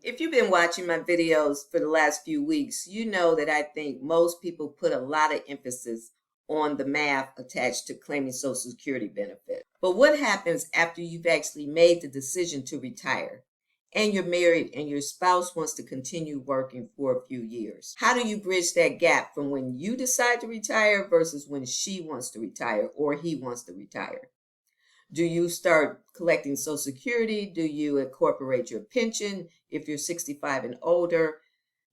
If you've been watching my videos for the last few weeks, you know that I think most people put a lot of emphasis on the math attached to claiming Social Security benefit. But what happens after you've actually made the decision to retire and you're married and your spouse wants to continue working for a few years? How do you bridge that gap from when you decide to retire versus when she wants to retire or he wants to retire? Do you start collecting Social Security? Do you incorporate your pension if you're 65 and older?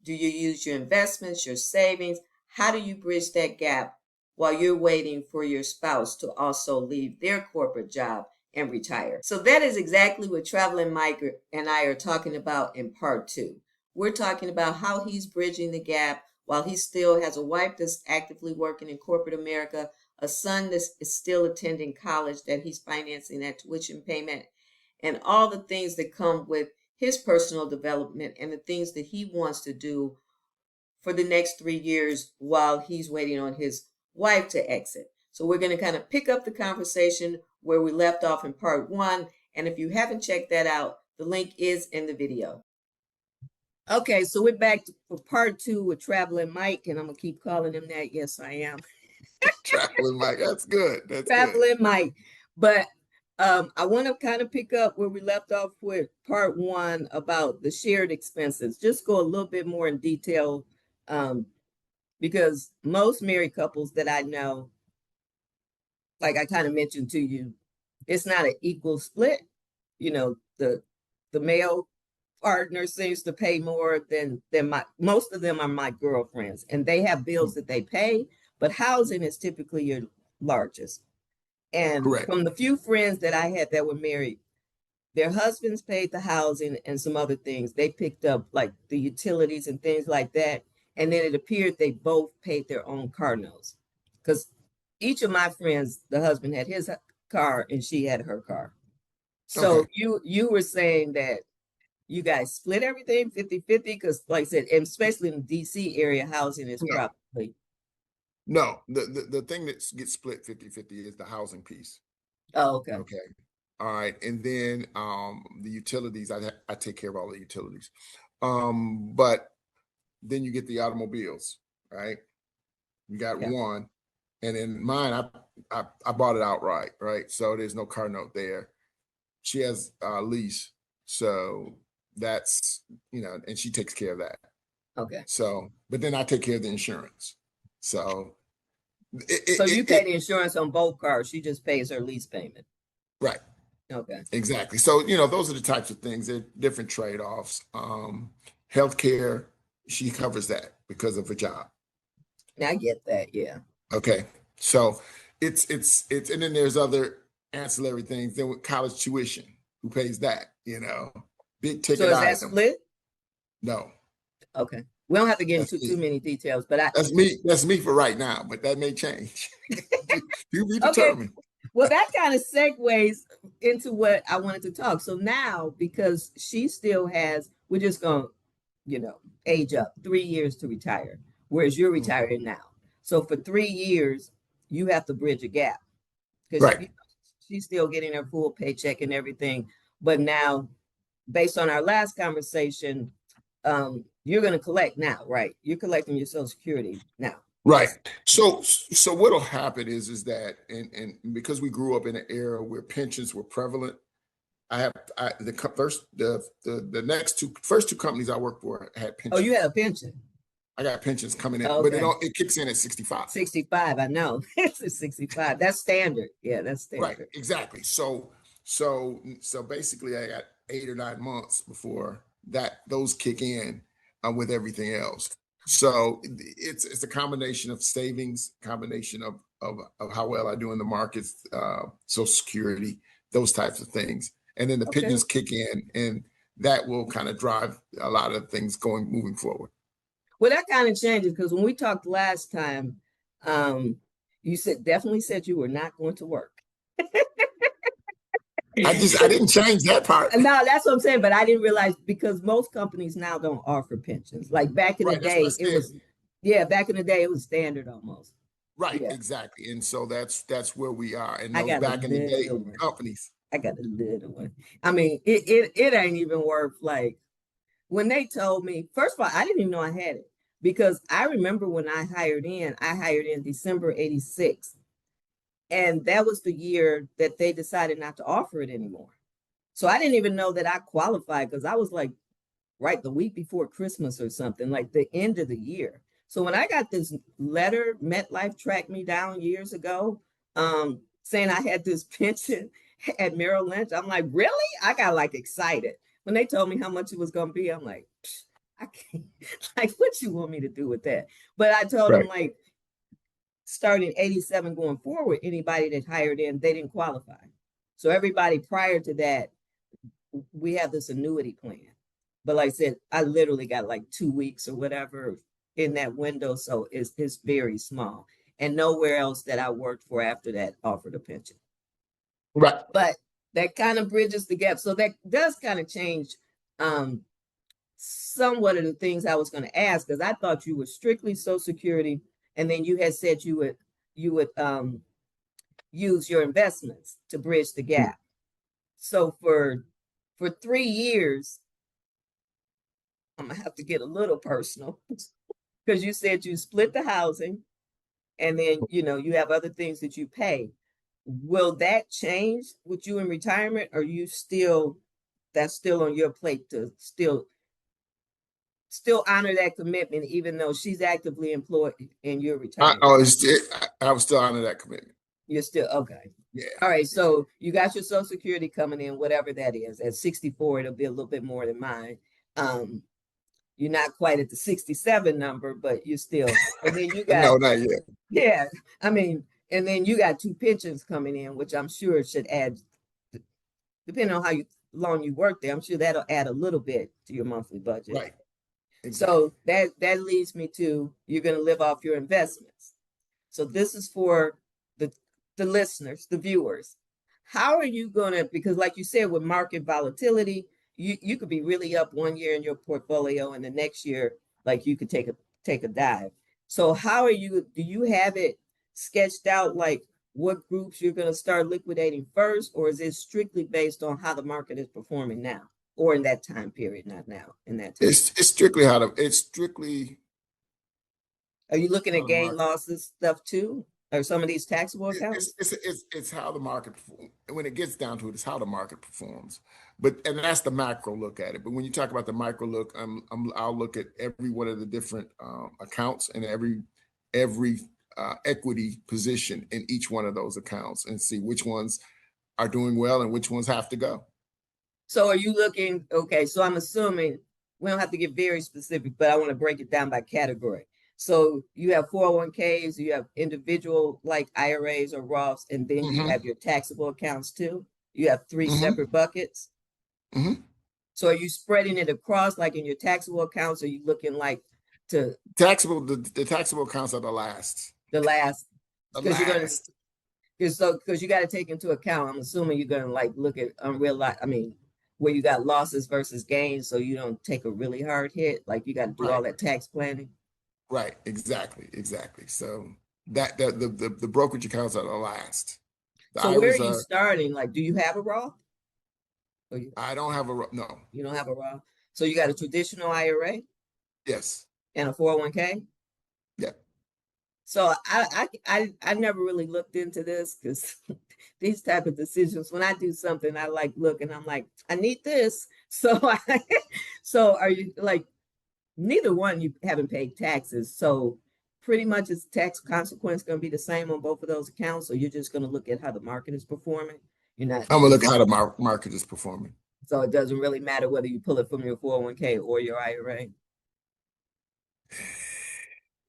Do you use your investments, your savings? How do you bridge that gap while you're waiting for your spouse to also leave their corporate job and retire? So that is exactly what Traveling Mike and I are talking about in part two. We're talking about how he's bridging the gap while he still has a wife that's actively working in corporate America, a son that is still attending college that he's financing that tuition payment, and all the things that come with his personal development and the things that he wants to do for the next 3 years while he's waiting on his wife to exit. So we're going to kind of pick up the conversation where we left off in part one. And if you haven't checked that out, the link is in the video. Okay, so we're back for part two with Traveling Mike, and I'm going to keep calling him that. Yes, I am. Traveling Mike, that's good. That's Traveling Mike. But I want to kind of pick up where we left off with part one about the shared expenses. Just go a little bit more in detail because most married couples that I know, like I kind of mentioned to you, it's not an equal split. You know, the male partner seems to pay more than most of them are my girlfriends, and they have bills that they pay, but housing is typically your largest. And correct. From the few friends that I had that were married, their husbands paid the housing and some other things. They picked up like the utilities and things like that. And then it appeared they both paid their own car notes. Because each of my friends, the husband had his car and she had her car. So Okay. you were saying that you guys split everything 50-50? Because like I said, and especially in the DC area, housing is probably. No, the thing that gets split 50-50 is the housing piece. Oh, okay. Okay. All right. And then the utilities, I take care of all the utilities. But then you get the automobiles, right? You got one. And then mine, I bought it outright, right? So there's no car note there. She has a lease. So that's, and she takes care of that. Okay. So, but then I take care of the insurance. So you pay the insurance on both cars. She just pays her lease payment. Right. Okay. Exactly. So, those are the types of things. They're different trade-offs. Healthcare, she covers that because of her job. I get that. Yeah. Okay. So it's, and then there's other ancillary things. Then with college tuition, who pays that? Big ticket So is that item. split? No. Okay. We don't have to get into too many details, but that's me for right now, but that may change. You be determined. Okay. Well, that kind of segues into what I wanted to talk. So now, because she still has, we're just going to, age up 3 years to retire, whereas you're retiring now. So for 3 years, you have to bridge a gap because she's still getting her full paycheck and everything. But now, based on our last conversation, you're going to collect now, right? You're collecting your Social Security now. Right. So what'll happen is that, and because we grew up in an era where pensions were prevalent, the first two companies I worked for had pensions. Oh, you had a pension. I got pensions coming in, but it kicks in at 65. 65, I know. It's 65. That's standard. Yeah, that's standard. Right, exactly. So basically I got 8 or 9 months before those kick in with everything else. So it's a combination of savings, combination of how well I do in the markets, Social Security, those types of things. And then the pensions kick in, and that will kind of drive a lot of things moving forward. Well, that kind of changes because when we talked last time, you definitely said you were not going to work. I didn't change that part. No, that's what I'm saying. But I didn't realize because most companies now don't offer pensions. Like back in the day, it was, back in the day, it was standard almost. Right, exactly. And so that's where we are. And those back in the day companies. I got a little one. I mean, it ain't even worth like when they told me, first of all, I didn't even know I had it because I remember when I hired in December 86. And that was the year that they decided not to offer it anymore. So I didn't even know that I qualified because I was like right the week before Christmas or something, like the end of the year. So when I got this letter, MetLife tracked me down years ago, saying I had this pension at Merrill Lynch. I'm like, really? I got like excited. When they told me how much it was going to be, I'm like, I can't, like, what you want me to do with that? But I told them, Right. like, starting 87 going forward, anybody that hired in, they didn't qualify. So everybody prior to that, we have this annuity plan. But like I said, I literally got like 2 weeks or whatever in that window. So it's very small. And nowhere else that I worked for after that offered a pension. Right. But that kind of bridges the gap. So that does kind of change somewhat of the things I was going to ask, because I thought you were strictly Social Security, and then you had said you would use your investments to bridge the gap. So for 3 years, I'm gonna have to get a little personal because you said you split the housing, and then you have other things that you pay. Will that change with you in retirement, or you still that's still on your plate to still honor that commitment, even though she's actively employed and you're retired? I was still under that commitment. You're still okay. Yeah. All right. So you got your Social Security coming in, whatever that is. At 64, it'll be a little bit more than mine. You're not quite at the 67 number, but you're still. And then you got, No, not yet. yeah. I mean, and then you got 2 pensions coming in, which I'm sure should add, depending on how long you work there. I'm sure that'll add a little bit to your monthly budget. Right. Exactly. So that leads me to, you're going to live off your investments. So this is for the listeners, the viewers. How are you going to, because like you said, with market volatility, you could be really up one year in your portfolio, and the next year, like, you could take a dive. So how are you, do you have it sketched out, like what groups you're going to start liquidating first, or is it strictly based on how the market is performing now, or in that time period, not now, in that time? It's strictly Are you looking how at the gain market. losses stuff too? Or some of these taxable accounts? It's how the market, when it gets down to it, it's how the market performs. And that's the macro look at it. But when you talk about the micro look, I'll look at every one of the different accounts and every equity position in each one of those accounts and see which ones are doing well and which ones have to go. So are you looking, okay, so I'm assuming we don't have to get very specific, but I want to break it down by category. So you have 401ks, you have individual like IRAs or Roths, and then you Mm-hmm. have your taxable accounts too. You have three Mm-hmm. separate buckets. Mm-hmm. So are you spreading it across, like in your taxable accounts? Are you looking like to The taxable accounts are the last. the last, The because you're going to, last. because you got to take into account, I'm assuming you're going to like look at unrealized, I mean, where you got losses versus gains, so you don't take a really hard hit. Like, you got to do Right. all that tax planning. Right. Exactly. So the brokerage accounts are the last. The So where are IRAs you are. starting? Like, do you have a Roth? Or I don't have no. you don't have a Roth? So you got a traditional IRA Yes. and a 401k? Yeah. So I never really looked into this because these type of decisions, when I do something, I like look and I'm like, I need this. So so are you like, neither one, you haven't paid taxes. So pretty much is tax consequence going to be the same on both of those accounts? Or you're just going to look at how the market is performing? You're not, I'm gonna look at how the market is performing. so it doesn't really matter whether you pull it from your 401k or your IRA.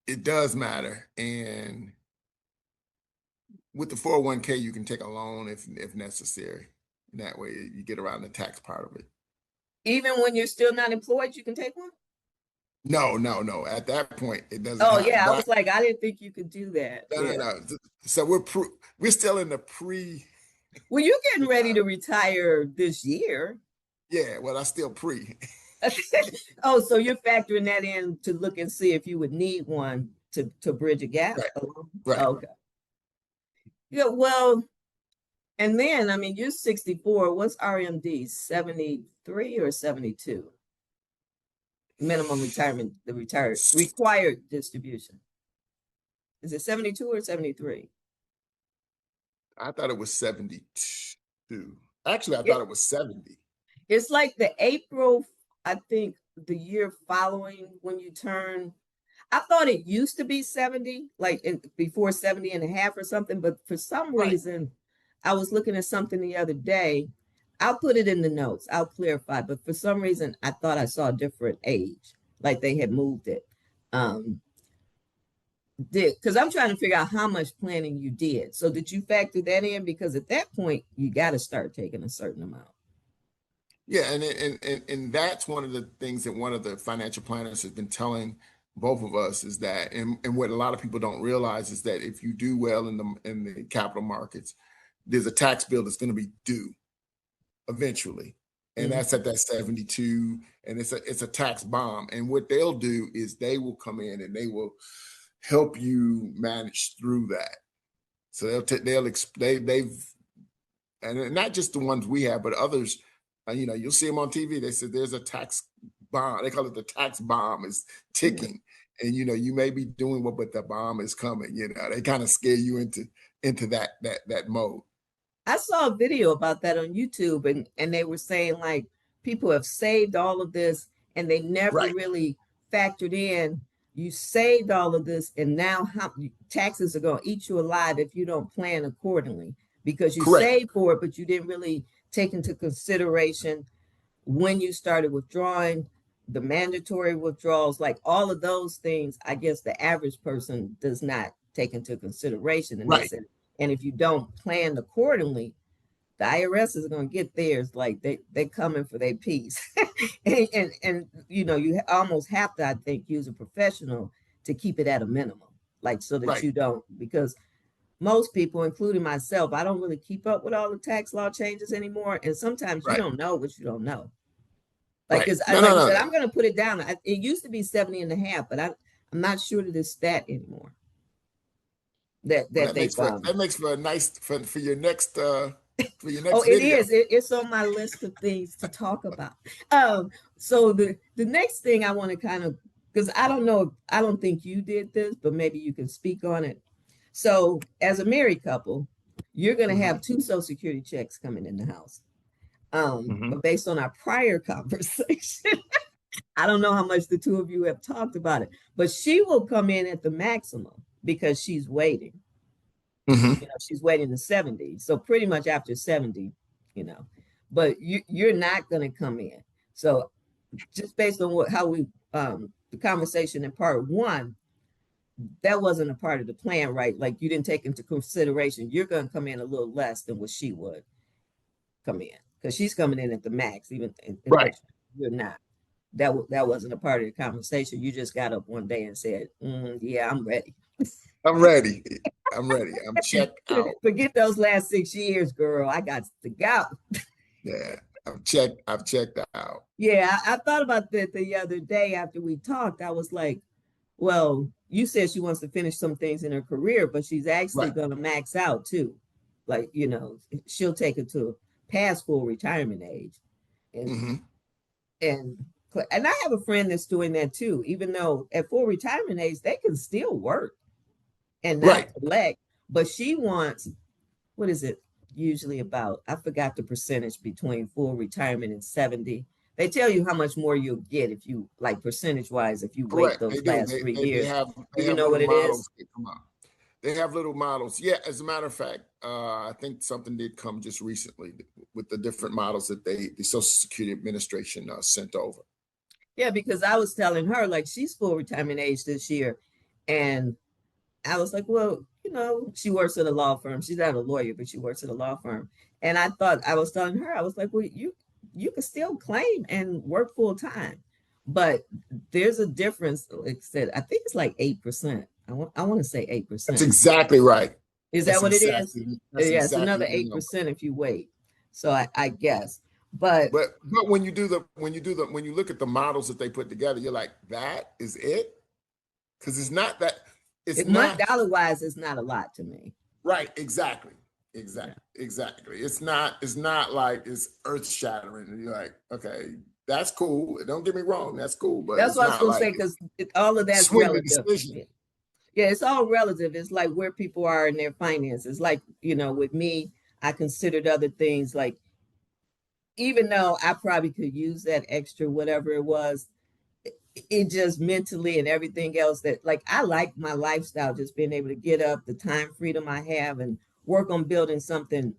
It does matter, and with the 401k, you can take a loan if necessary. And that way, you get around the tax part of it. Even when you're still not employed, you can take one? No. At that point, it doesn't Oh have. yeah, I But was like, I didn't think you could do that. Yeah. no. So we're still in the pre. Well, you're getting ready to retire this year. Yeah. Well, I still pre. Oh, so you're factoring that in to look and see if you would need one to bridge a gap. Right. Oh, Right. okay. Yeah, well, and then I mean, you're 64. What's RMD? 73 or 72? minimum retirement, the required distribution. Is it 72 or 73? I thought it was 72. Actually, I It, thought it was 70. it's like the April, I think the year following when you turn, I thought it used to be 70, like before 70 and a half or something, but for some Right. reason, I was looking at something the other day. I'll put it in the notes, I'll clarify, but for some reason, I thought I saw a different age, like they had moved it. Um, because I'm trying to figure out how much planning you did. So did you factor that in? Because at that point, you got to start taking a certain amount. Yeah, and that's one of the things that one of the financial planners has been telling both of us is that, and what a lot of people don't realize is that if you do well in the capital markets, there's a tax bill that's going to be due eventually, and that's at that 72, and it's a tax bomb. And what they'll do is they will come in and they will help you manage through that. So they've and not just the ones we have, but others. You'll see them on TV. They said there's a tax bomb. They call it the tax bomb is ticking, and you may be doing what, but the bomb is coming. They kind of scare you into that mode. I saw a video about that on YouTube, and they were saying like people have saved all of this and they never Right. really factored in. You saved all of this, and now how taxes are going to eat you alive if you don't plan accordingly because you Correct. saved for it, but you didn't really take into consideration when you started withdrawing, the mandatory withdrawals, like all of those things. I guess the average person does not take into consideration, and they Right. said, and if you don't plan accordingly, the IRS is going to get theirs. Like they coming for their piece, and you almost have to, I think, use a professional to keep it at a minimum, like so that Right. you don't, because most people, including myself, I don't really keep up with all the tax law changes anymore, and sometimes you Right. don't know what you don't know. Like, Right. because No, like no, I said, no. I'm going to put it down. It used to be 70 and a half, but I'm not sure that it's that anymore. Well, That they that makes for a nice for your next for your Oh, next it video. is. It's on my list of things to talk about. So the next thing I want to kind of, because I don't know, I don't think you did this, but maybe you can speak on it. So as a married couple, you're going to have two Social Security checks coming in the house. But based on our prior conversation, I don't know how much the two of you have talked about it, but she will come in at the maximum because she's waiting. She's waiting to 70. So pretty much after 70, but you're not going to come in. So just based on how we, the conversation in part one, that wasn't a part of the plan, right? Like you didn't take into consideration, you're going to come in a little less than what she would come in because she's coming in at the max, but you're not. That wasn't a part of the conversation. You just got up one day and said, yeah, I'm ready. I'm ready. I'm checked out. Forget those last 6 years, girl. I got to go. Yeah, I've checked out. Yeah, I thought about that the other day after we talked. I was like, well, you said she wants to finish some things in her career, but she's actually Right. going to max out too. Like, she'll take it to past full retirement age. And and I have a friend that's doing that too. Even though at full retirement age, they can still work and not collect. But she wants, what is it usually about? I forgot the percentage between full retirement and 70. They tell you how much more you'll get if you, like percentage wise, if you wait Correct. those They do. last 3 years. They Do you have know what little it models is? that come out. They have little models. Yeah, as a matter of fact, I think something did come just recently with the different models that the Social Security Administration sent over. Yeah, because I was telling her, like, she's full retirement age this year. And I was like, well, she works at a law firm. She's not a lawyer, but she works at a law firm. And I was telling her, I was like, well, you can still claim and work full time. But there's a difference. Like I said, I think it's like 8%. I want to say 8%. That's exactly right. Is that what it is? That's Yeah, it's another exactly 8% if you wait. So I guess. But when you look at the models that they put together, you're like, that is it? Because it's not that. It's not dollar wise, it's not a lot to me. Right. Exactly. It's not like it's earth shattering. And you're like, okay, That's cool. Don't get me wrong. That's cool, but That's it's what I was not gonna like say, because all of that's swing the relative. decision. Yeah, it's all relative. It's like where people are in their finances. Like, with me, I considered other things, like even though I probably could use that extra whatever it was, it just mentally and everything else, that like I like my lifestyle, just being able to get up, the time freedom I have, and work on building something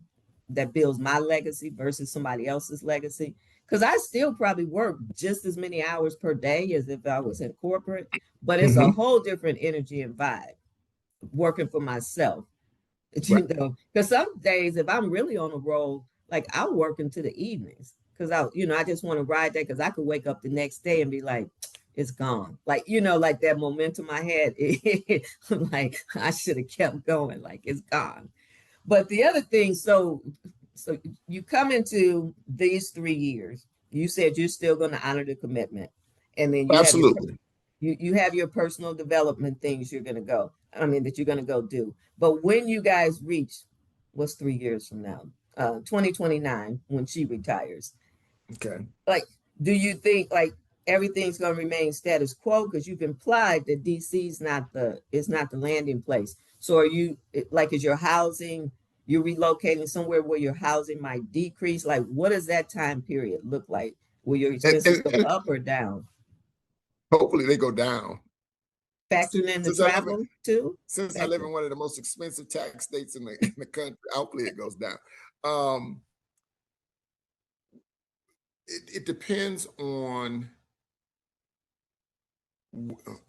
that builds my legacy versus somebody else's legacy. Because I still probably work just as many hours per day as if I was in corporate, but it's a Mhm. whole different energy and vibe working for myself. Right. Because some days if I'm really on a roll, like I'll work into the evenings because I just want to ride that, because I could wake up the next day and be like, it's gone. Like, like that momentum I had, like I should have kept going, like it's gone. But the other thing, so you come into these 3 years, you said you're still going to honor the commitment, and then Absolutely. you have your personal development things that you're going to go do. But when you guys reach, what's 3 years from now, 2029, when she retires, Okay. like, do you think like everything's going to remain status quo? Because you've implied that DC's not the landing place. So are you, like, is your housing, you're relocating somewhere where your housing might decrease? Like, what does that time period look like? Will your And, expenses and, go and up or down? hopefully they go down. Factoring in the Since I live in, travel too? since I live Factor. in one of the most expensive tax states in the country, hopefully it goes down. Um, it depends on,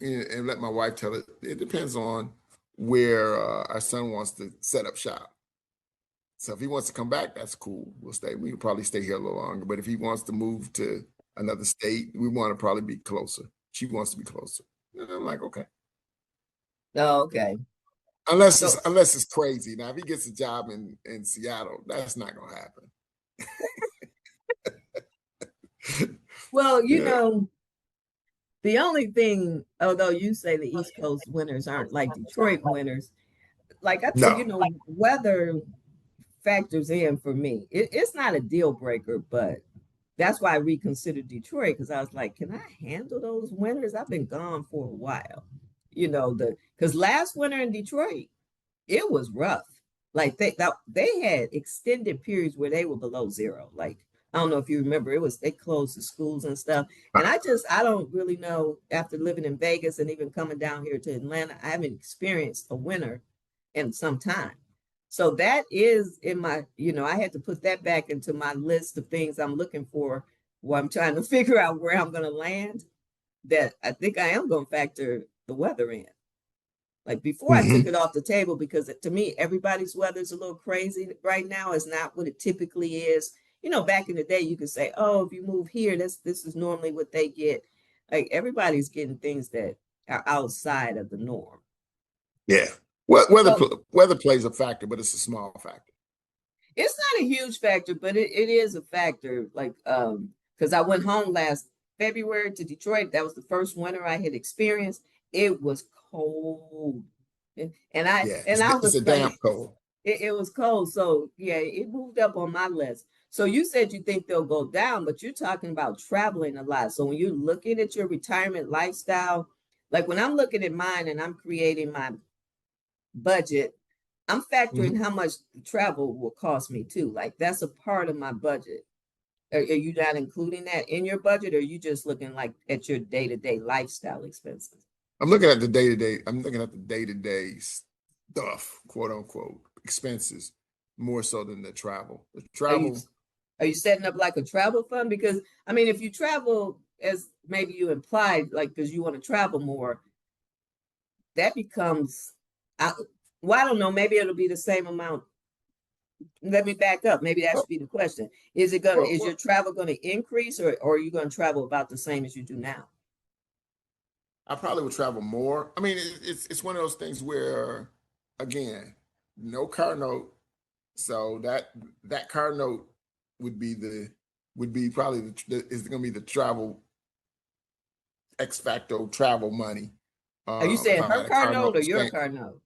and let my wife tell it. It depends on where our son wants to set up shop. So if he wants to come back, that's cool. We'll stay. We can probably stay here a little longer. But if he wants to move to another state, we want to probably be closer. She wants to be closer. And I'm like, okay. Oh, okay. So, Unless it's crazy. Now, if he gets a job in Seattle, that's not gonna happen. well, Yeah. the only thing, although you say the East Coast winters aren't like Detroit winters, like I said, No. weather factors in for me. It's not a deal breaker, but that's why I reconsidered Detroit, because I was like, can I handle those winters? I've been gone for a while. Because last winter in Detroit, it was rough. Like they had extended periods where they were below zero. Like, I don't know if you remember, they closed the schools and stuff. And I don't really know, after living in Vegas and even coming down here to Atlanta, I haven't experienced a winter in some time. So that is in my, I had to put that back into my list of things I'm looking for while I'm trying to figure out where I'm going to land. That I think I am going to factor the weather in. Like before, I took Hmm. it off the table because to me, everybody's weather is a little crazy right now. It's not what it typically is. Back in the day, you could say, "Oh, if you move here, this is normally what they get." Like everybody's getting things that are outside of the norm. Yeah. Well, So weather plays a factor, but it's a small factor. it's not a huge factor, but it is a factor. Like, because I went home last February to Detroit. That was the first winter I had experienced. It was cold, and I Yeah. and I It's a was like, damp cold. it was cold. So yeah, it moved up on my list. So you said you think they'll go down, but you're talking about traveling a lot. So when you're looking at your retirement lifestyle, like when I'm looking at mine and I'm creating my budget, I'm factoring Hmm. how much travel will cost me too. Like that's a part of my budget. Are you not including that in your budget, or are you just looking like at your day-to-day lifestyle expenses? I'm looking at the day to day. I'm looking at the day to day stuff, quote unquote, expenses more so than the travel. The Are you travel. are you setting up like a travel fund? Because I mean, if you travel, as maybe you implied, like because you want to travel more, that becomes, I, well, I don't know, maybe it'll be the same amount. Let me back up. Maybe that Well, should be the question. well, Is your well, travel gonna increase, or are you gonna travel about the same as you do now? I probably would travel more. I mean, it's one of those things where, again, no car note. So that car note would be probably is going to be the travel ex facto travel money. Are you If saying I her had a car car note note, or your car note?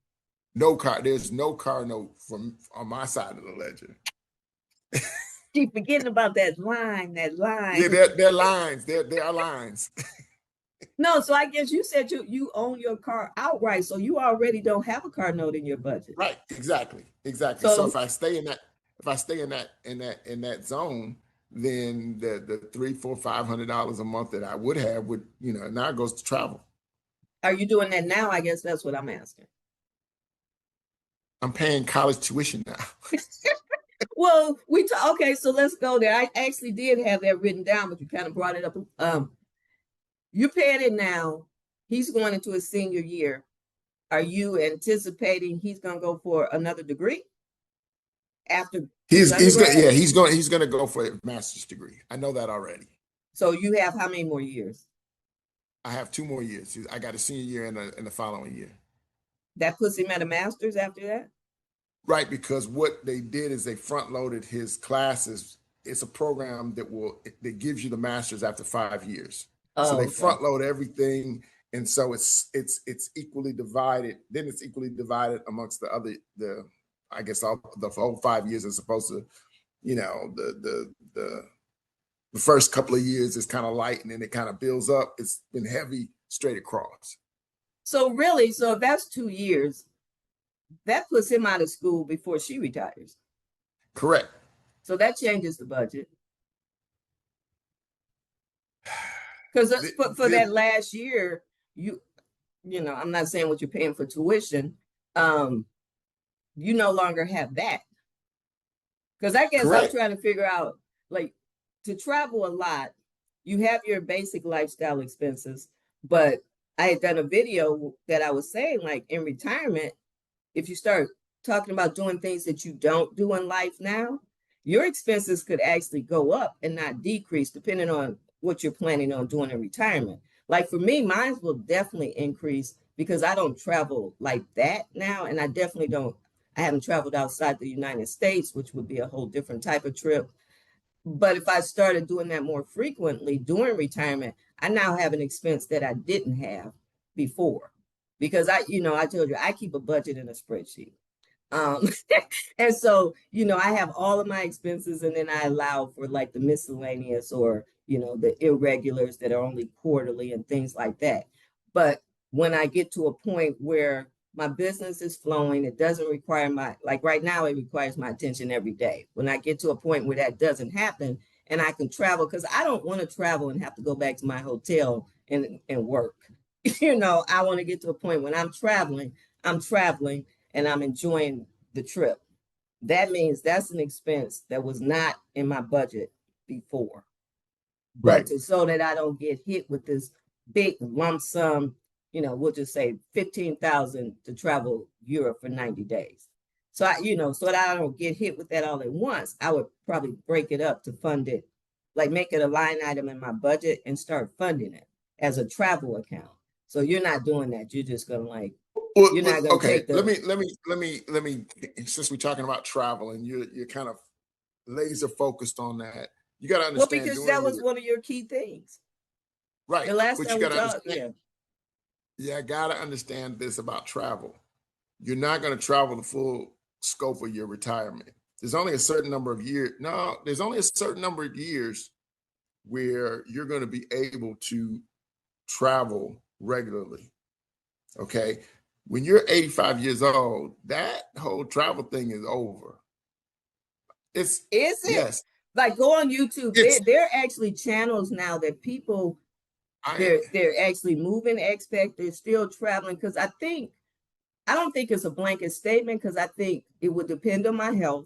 no car. There's no car note from on my side of the ledger. keep forgetting about that line, Yeah, they're lines. There are lines. No, so I guess you said you own your car outright, so you already don't have a car note in your budget. Right. Exactly. So So if I stay in that zone, then the $300, $400, $500 a month that I would have would, now it goes to travel. are you doing that now? I guess that's what I'm asking. I'm paying college tuition now. Well, okay, so let's go there. I actually did have that written down, but you kind of brought it up. You're paying it now. He's going into his senior year. Are you anticipating he's going to go for another degree after his undergrad? He's going to go for a master's degree. I know that already. So you have how many more years? I have 2 more years. I got a senior year and the following year. That puts him at a master's after that? Right, because what they did is they front loaded his classes. It's a program that gives you the master's after 5 years. Oh, so they okay. front load everything, and so it's equally divided. Then it's equally divided amongst the I guess all the whole 5 years, as opposed to, the first couple of years is kind of light, and then it kind of builds up. It's been heavy straight across. So really, so if that's 2 years, that puts him out of school before she retires. Correct. So that changes the budget. Because for that last year, I'm not saying what you're paying for tuition. You no longer have that. Because I guess Correct. I'm trying to figure out, like, to travel a lot, you have your basic lifestyle expenses, but I had done a video that I was saying, like, in retirement, if you start talking about doing things that you don't do in life now, your expenses could actually go up and not decrease, depending on what you're planning on doing in retirement. Like for me, mine will definitely increase because I don't travel like that now. And I haven't traveled outside the United States, which would be a whole different type of trip. But if I started doing that more frequently during retirement, I now have an expense that I didn't have before. Because I told you, I keep a budget in a spreadsheet. And so, I have all of my expenses, and then I allow for like the miscellaneous or, the irregulars that are only quarterly and things like that. But when I get to a point where my business is flowing, it doesn't require like right now, it requires my attention every day. When I get to a point where that doesn't happen and I can travel, because I don't want to travel and have to go back to my hotel and work. I want to get to a point when I'm traveling and I'm enjoying the trip. That means that's an expense that was not in my budget before. Right. But so that I don't get hit with this big lump sum, we'll just say 15,000 to travel Europe for 90 days. So so that I don't get hit with that all at once, I would probably break it up to fund it, like make it a line item in my budget and start funding it as a travel account. So you're not doing that. You're just gonna you're not gonna take the. Let me. Since we're talking about travel and you're kind of laser focused on that, you got to understand. Well, because that was one of your key things, right? The last but time you we talked, I got to understand this about travel. You're not going to travel the full scope of your retirement. There's only a certain number of years. No, there's only a certain number of years where you're going to be able to travel regularly. Okay. When you're 85 years old, that whole travel thing is over. Is it? Yes. Like go on YouTube. There are actually channels now that people they're actually moving expect. They're still traveling because I don't think it's a blanket statement because I think it would depend on my health.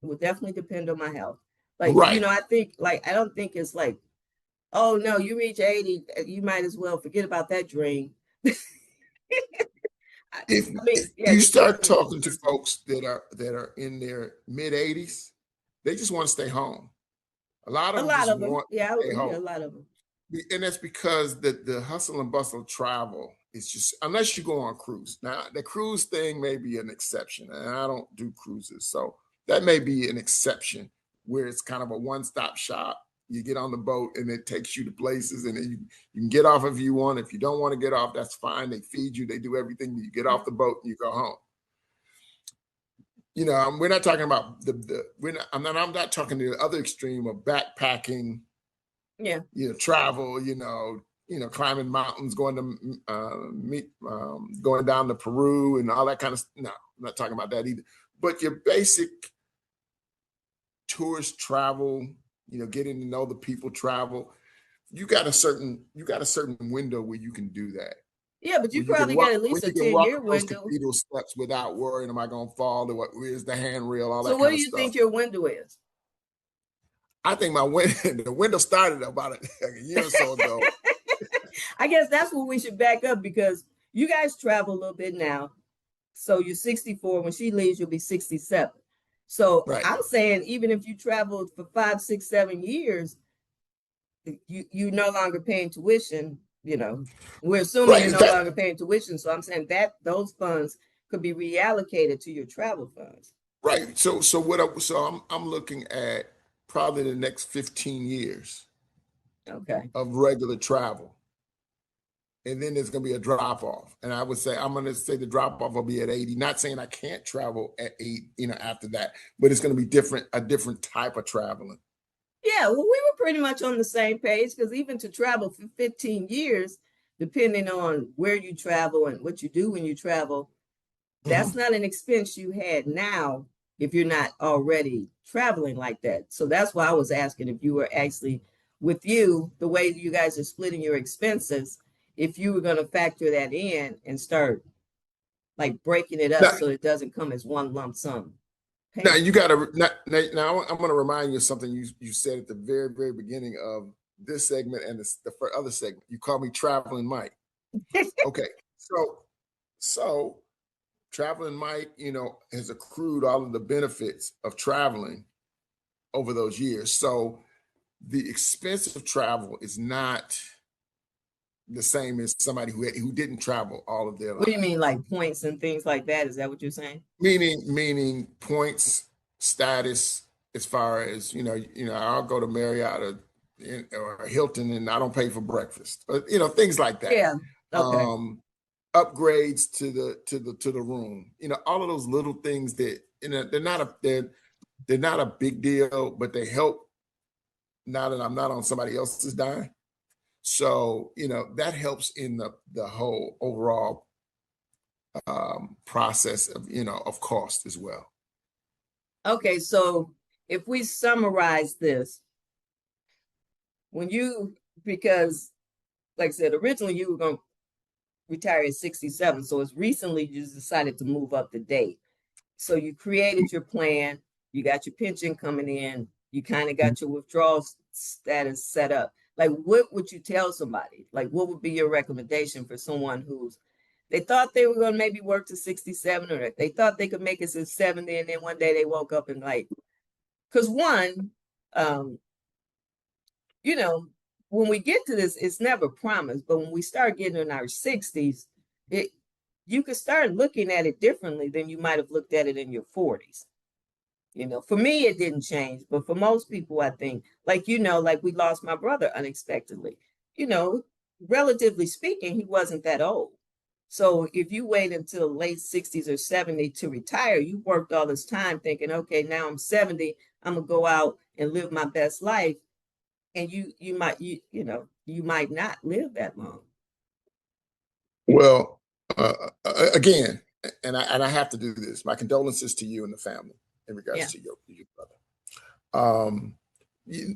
It would definitely depend on my health. Like right. I think I don't think it's like, oh no, you reach 80, you might as well forget about that dream. If you start talking to folks that are in their mid 80s, they just want to stay home. A lot of them want to stay home. A lot of them. And that's because the hustle and bustle of travel is just, unless you go on cruise. Now, the cruise thing may be an exception, and I don't do cruises. So that may be an exception where it's kind of a one-stop shop. You get on the boat and it takes you to places, and then you can get off if you want. If you don't want to get off, that's fine. They feed you. They do everything. You get off the boat and you go home. You know, we're not talking about I'm not talking to the other extreme of backpacking, Yeah. travel, climbing mountains, going to going down to Peru and all that kind of. No, I'm not talking about that either. But your basic tourist travel, getting to know the people travel. You got a certain window where you can do that. Yeah, but you When you can probably got walk, at when least a you can walk 10-year up those window. cathedral steps without worrying, am I going to fall? Or where's the handrail? All So that what kind do of you stuff. think your window is? I think the window started about a year or so ago. I guess that's what we should back up, because you guys travel a little bit now. So you're 64. When she leaves, you'll be 67. So Right. I'm saying, even if you traveled for 5, 6, 7 years, you no longer paying tuition. We're assuming Right. you're no longer paying tuition. So I'm saying that those funds could be reallocated to your travel funds. Right. So I'm looking at probably the next 15 years Okay. of regular travel. And then there's going to be a drop off. And I'm going to say the drop off will be at 80. Not saying I can't travel at 8, after that, but it's going to be a different type of traveling. Yeah, well, we were pretty much on the same page, because even to travel for 15 years, depending on where you travel and what you do when you travel, that's not an expense you had now if you're not already traveling like that. So that's why I was asking if you were actually, with you, the way you guys are splitting your expenses, if you were going to factor that in and start like breaking it up Now, so it doesn't come as one lump sum now payment. you got to now I'm going to remind you of something you said at the very, very beginning of this segment and the other segment. You called me Traveling Mike. Okay. So Traveling Mike, has accrued all of the benefits of traveling over those years. So the expense of travel is not the same as somebody who didn't travel all of their What do life. you mean, like points and things like that? Is that what you're saying? Meaning points, status, as far as I'll go to Marriott or Hilton and I don't pay for breakfast, things like that. Yeah. Okay. Upgrades to the room, all of those little things that they're not a big deal, but they help now that I'm not on somebody else's dime. So that helps in the whole overall process of cost as well. Okay, so if we summarize this, because like I said, originally you were going to retire at 67. So it's recently you just decided to move up the date. So you created your plan, you got your pension coming in, you kind of got your withdrawal status set up. Like, what would you tell somebody? Like, what would be your recommendation for someone they thought they were going to maybe work to 67, or they thought they could make it to 70, and then one day they woke up and because um, when we get to this, it's never promised, but when we start getting in our 60s, you could start looking at it differently than you might have looked at it in your 40s. For me, it didn't change, but for most people, I think, like we lost my brother unexpectedly. Relatively speaking, he wasn't that old. So if you wait until late 60s or 70 to retire, you worked all this time thinking, okay, now I'm 70, I'm gonna go out and live my best life. And you might not live that long. Well, again, and I have to do this. My condolences to you and the family in regards to your brother.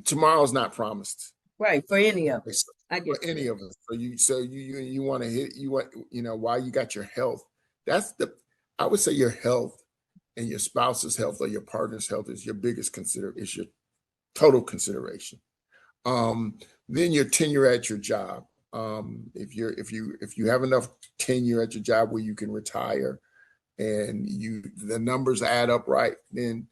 Tomorrow's not promised, right? For any of us, I get for any of us. So you want to hit while you got your health. I would say your health and your spouse's health or your partner's health is your biggest is your total consideration. Then your tenure at your job. If you have enough tenure at your job where you can retire and the numbers add up right, then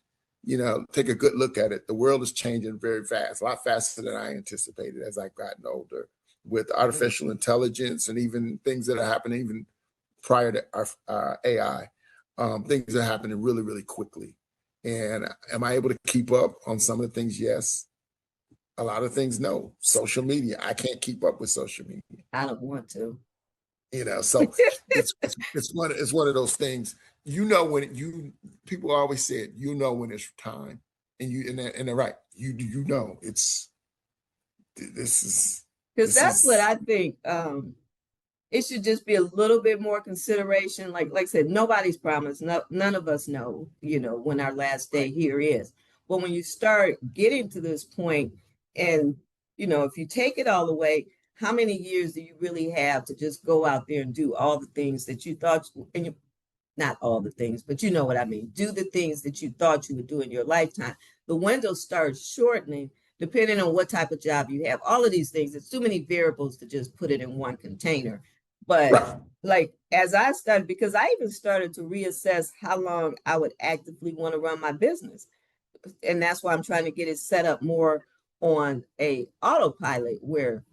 take a good look at it. The world is changing very fast, a lot faster than I anticipated as I've gotten older, with artificial intelligence and even things that are happening even prior to our AI. Things are happening really, really quickly. And am I able to keep up on some of the things? Yes. A lot of things, no. Social media, I can't keep up with social media. I don't want to. So it's one of those things. When people always said, when it's time, and they're right. It's this is Because this that's what is I think. It should just be a little bit more consideration. Like I said, nobody's promised. No, none of us know, when our last day right. here is. But when you start getting to this point, and if you take it all away, how many years do you really have to just go out there and do all the things that you thought, and not all the things, but you know what I mean. Do the things that you thought you would do in your lifetime. The window starts shortening depending on what type of job you have. All of these things, it's too many variables to just put it in one container. But Right. like as I started, because I even started to reassess how long I would actively want to run my business. And that's why I'm trying to get it set up more on a autopilot where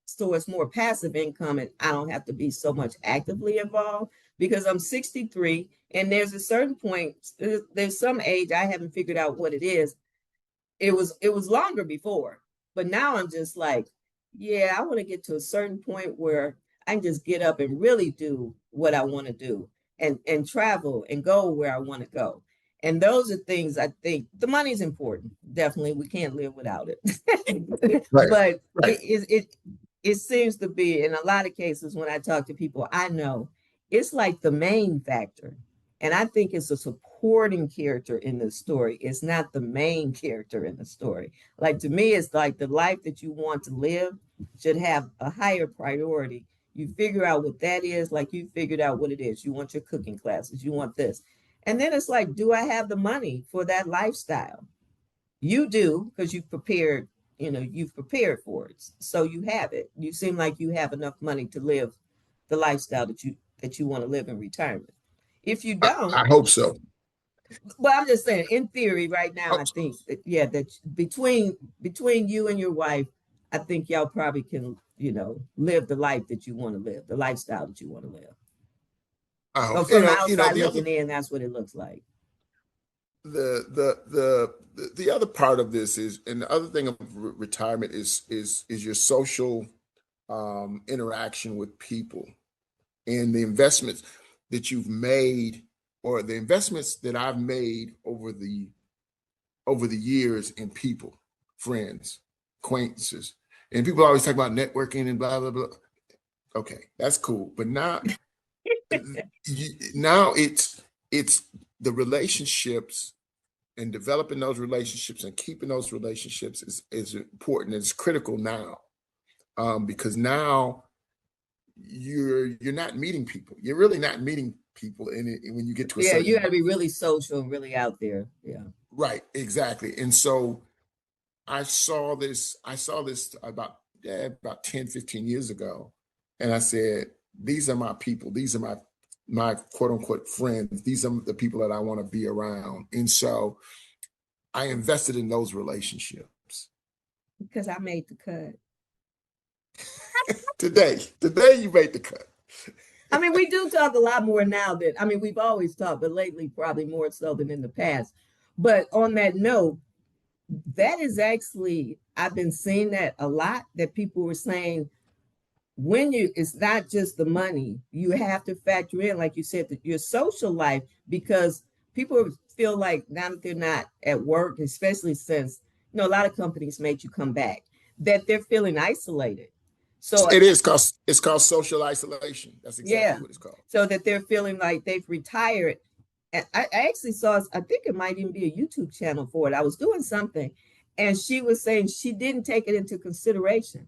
so it's more passive income and I don't have to be so much actively involved because I'm 63 and there's a certain point, there's some age I haven't figured out what it is. It was longer before, but now I'm just like, yeah, I want to get to a certain point where I can just get up and really do what I want to do and travel and go where I want to go. And those are things I think the money's important. Definitely, we can't live without it. Right. But Right. it seems to be in a lot of cases when I talk to people I know, it's like the main factor. And I think it's a supporting character in the story. It's not the main character in the story. Like to me, it's like the life that you want to live should have a higher priority. You figure out what that is, like you figured out what it is. You want your cooking classes, you want this. And then it's like, do I have the money for that lifestyle? You do, because you've prepared for it. So you have it. You seem like you have enough money to live the lifestyle that you want to live in retirement. If you don't, I hope so. well, I'm just saying, in theory, right now, I Hope so. think that yeah, that between you and your wife, I think y'all probably can, live the life that you want to live, the lifestyle that you want to live. I So hope from the outside the other looking in, that's what it looks like. the other part of this is, and the other thing of retirement is your social interaction with people and the investments that you've made, or the investments that I've made over the years in people, friends, acquaintances. And people always talk about networking and blah blah blah. Okay, that's cool, but now it's the relationships, and developing those relationships and keeping those relationships is important. It's critical now, because now you're not meeting people. You're really not meeting people when you get to a Yeah, you got certain. to be really social and really out there. Yeah. Right, exactly. And so I saw this about 10, 15 years ago. And I said, these are my people. These are my quote unquote friends. These are the people that I want to be around. And so I invested in those relationships. Because I made the cut. Today you made the cut. I mean, we do talk a lot more now than, I mean, we've always talked, but lately probably more so than in the past. But on that note, that is actually, I've been seeing that a lot, that people were saying it's not just the money, you have to factor in, like you said, that your social life, because people feel like now that they're not at work, especially since, a lot of companies made you come back, that they're feeling isolated. So It's called social isolation. That's yeah, exactly what it's called. so that they're feeling like they've retired. And I actually saw, I think it might even be a YouTube channel for it. I was doing something and she was saying she didn't take it into consideration.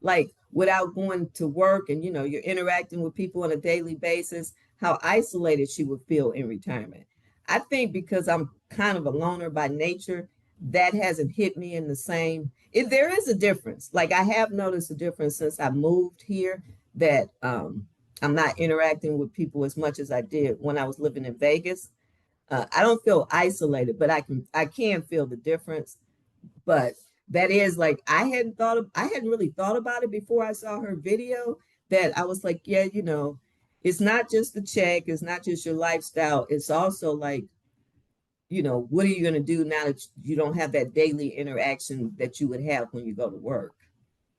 Like without going to work and, you're interacting with people on a daily basis, how isolated she would feel in retirement. I think because I'm kind of a loner by nature, that hasn't hit me in the same. There is a difference. Like I have noticed a difference since I moved here that I'm not interacting with people as much as I did when I was living in Vegas. I don't feel isolated, but I can feel the difference. But that is like I hadn't really thought about it before I saw her video. That I was like, yeah, it's not just the check, it's not just your lifestyle. It's also like, what are you going to do now that you don't have that daily interaction that you would have when you go to work?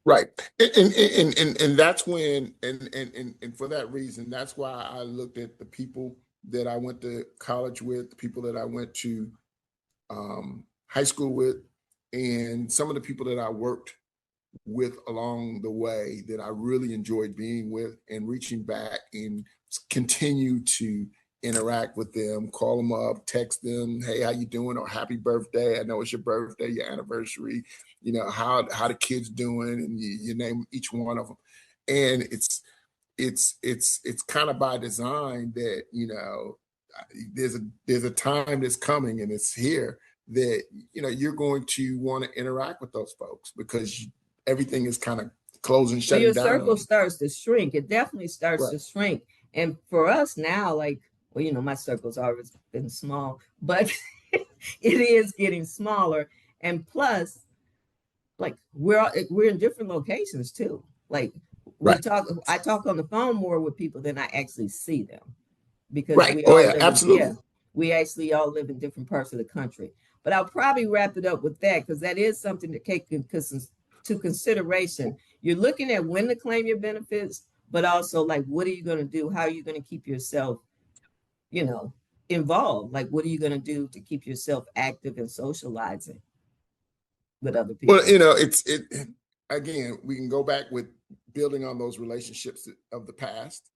Right. And that's when, and for that reason, that's why I looked at the people that I went to college with, the people that I went to high school with, and some of the people that I worked with along the way that I really enjoyed being with, and reaching back and continue to interact with them, call them up, text them, hey, how you doing? Or happy birthday. I know it's your birthday, your anniversary, how the kids doing, and you name each one of them. And it's kind of by design that, there's a time that's coming, and it's here, that you're going to want to interact with those folks, because everything is kind of closing, Well, shutting your down circle on you. starts to shrink. It definitely starts Right. to shrink. And for us now, like, well, my circle's always been small, but it is getting smaller. And plus, like, we're in different locations too. Like, Right. I talk on the phone more with people than I actually see them, because Right. we Oh all yeah, live in, yeah, absolutely. we actually all live in different parts of the country. But I'll probably wrap it up with that, because that is something to take into consideration. You're looking at when to claim your benefits, but also, like, what are you going to do? How are you going to keep yourself, you know, involved? Like, what are you going to do to keep yourself active and socializing with other Well, people? it again, we can go back with building on those relationships of the past.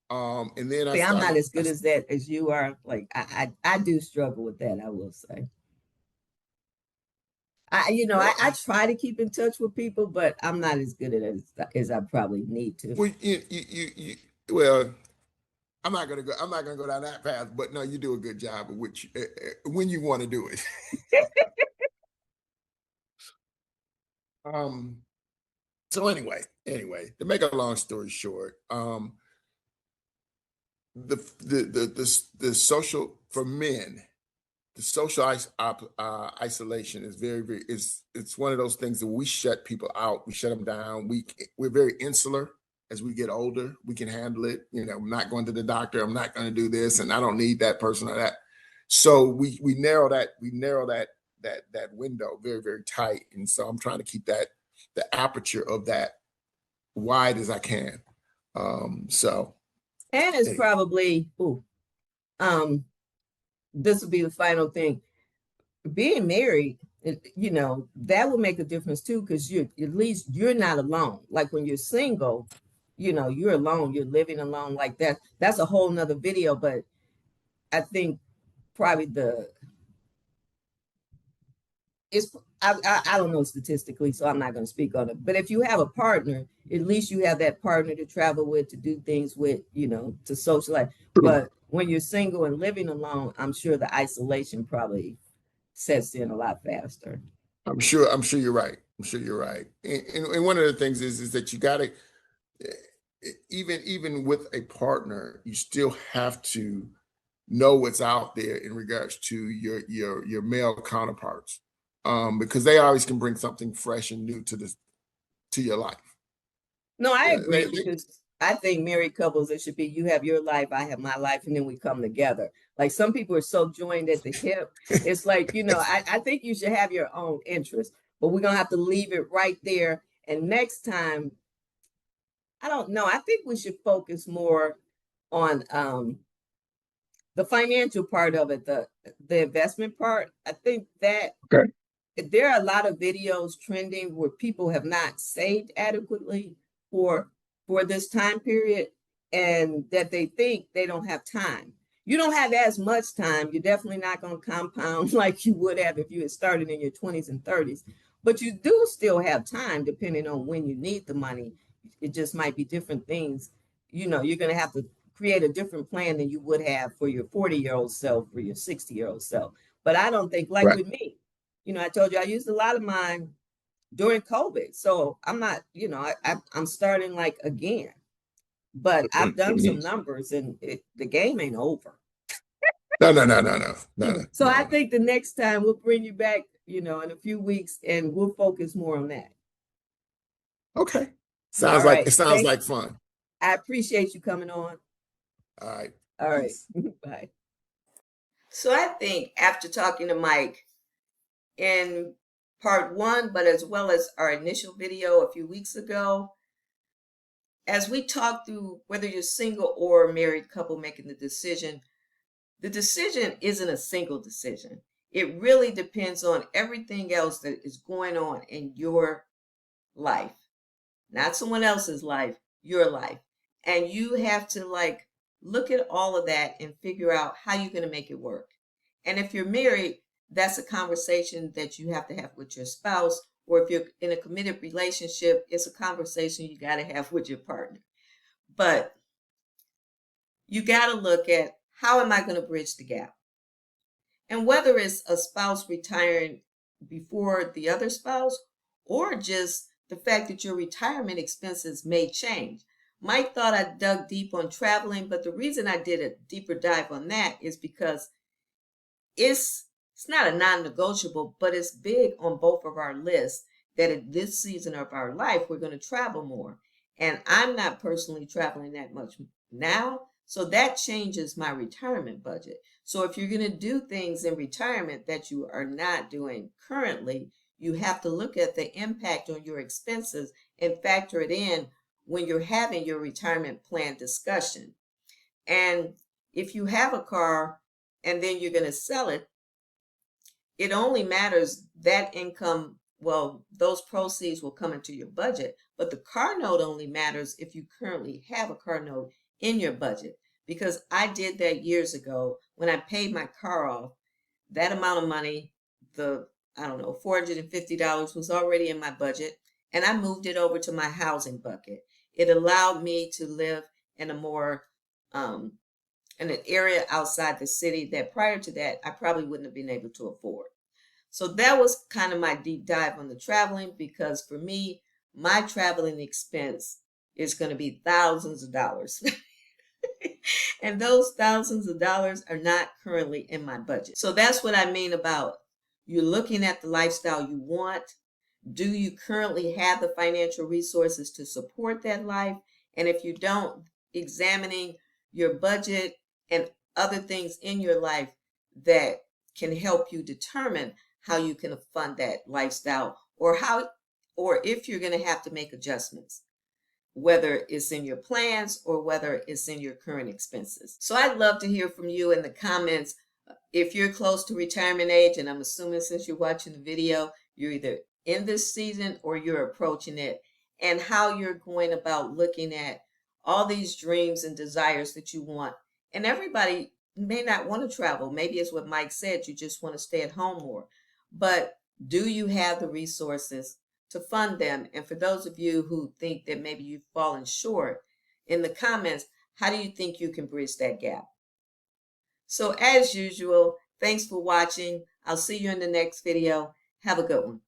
And then I See, I'm not started, as good as that as you are. Like, I do struggle with that, I will say. well, I try to keep in touch with people, but I'm not as good at it as I probably need to. well, well, I'm not gonna go down that path, but no, you do a good job of which when you want to do it. um, so anyway, to make a long story short, the social, for men, the social isolation is very, it's one of those things that we shut people out, we shut them down. We're very insular. As we get older, we can handle it. I'm not going to the doctor, I'm not going to do this, and I don't need that person or that. So we narrow that window very, very tight. And so I'm trying to keep the aperture of that wide as I can. So And it's anyway. probably, um, this will be the final thing. Being married, that will make a difference too, because at least you're not alone. Like, when you're single, you're alone, you're living alone like that. That's a whole nother video, but I think probably it's I don't know statistically, so I'm not going to speak on it. But if you have a partner, at least you have that partner to travel with, to do things with, to socialize. But when you're single and living alone, I'm sure the isolation probably sets in a lot faster. I'm sure you're right. I'm sure you're right. And one of the things is that you got to, even with a partner, you still have to know what's out there in regards to your male counterparts, because they always can bring something fresh and new to your life. No, I They, agree, because I think married couples, it should be you have your life, I have my life, and then we come together. Like, some people are so joined at the hip. It's like, I think you should have your own interests, but we're gonna have to leave it right there. And next time, I don't know. I think we should focus more on the financial part of it, the investment part. I think that okay. there are a lot of videos trending where people have not saved adequately for this time period, and that they think they don't have time. You don't have as much time. You're definitely not going to compound like you would have if you had started in your 20s and 30s, but you do still have time depending on when you need the money. It just might be different things. You're going to have to create a different plan than you would have for your 40-year-old self or your 60-year-old self. But I don't think, like Right. with me, I told you I used a lot of mine during COVID. So I'm not, I'm starting like again. But I've done some numbers, and the game ain't over. So I No. think the next time we'll bring you back, in a few weeks, and we'll focus more on that. Okay. All It right. sounds like fun. I appreciate you coming on. All right. All right. Peace. Bye. So I think after talking to Mike, in part 1, but as well as our initial video a few weeks ago, as we talk through whether you're single or a married couple making the decision isn't a single decision. It really depends on everything else that is going on in your life, not someone else's life, your life. And you have to like look at all of that and figure out how you're going to make it work. And if you're married, that's a conversation that you have to have with your spouse. Or if you're in a committed relationship, it's a conversation you got to have with your partner. But you got to look at, how am I going to bridge the gap? And whether it's a spouse retiring before the other spouse, or just the fact that your retirement expenses may change. Mike thought I dug deep on traveling, but the reason I did a deeper dive on that is because it's not a non-negotiable, but it's big on both of our lists that at this season of our life, we're going to travel more. And I'm not personally traveling that much now, so that changes my retirement budget. So if you're going to do things in retirement that you are not doing currently, you have to look at the impact on your expenses and factor it in when you're having your retirement plan discussion. And if you have a car and then you're going to sell it, it only matters that income, well, those proceeds will come into your budget, but the car note only matters if you currently have a car note in your budget. Because I did that years ago when I paid my car off. That amount of money, $450 was already in my budget, and I moved it over to my housing bucket. It allowed me to live in a more in an area outside the city that prior to that I probably wouldn't have been able to afford. So that was kind of my deep dive on the traveling, because for me, my traveling expense is going to be thousands of dollars. And those thousands of dollars are not currently in my budget. So that's what I mean about you're looking at the lifestyle you want. Do you currently have the financial resources to support that life? And if you don't, examining your budget and other things in your life that can help you determine how you can fund that lifestyle, or if you're going to have to make adjustments, whether it's in your plans or whether it's in your current expenses. So I'd love to hear from you in the comments. If you're close to retirement age, and I'm assuming since you're watching the video, you're either in this season or you're approaching it, and how you're going about looking at all these dreams and desires that you want. And everybody may not want to travel. Maybe it's what Mike said, you just want to stay at home more. But do you have the resources to fund them? And for those of you who think that maybe you've fallen short, in the comments, how do you think you can bridge that gap? So as usual, thanks for watching. I'll see you in the next video. Have a good one.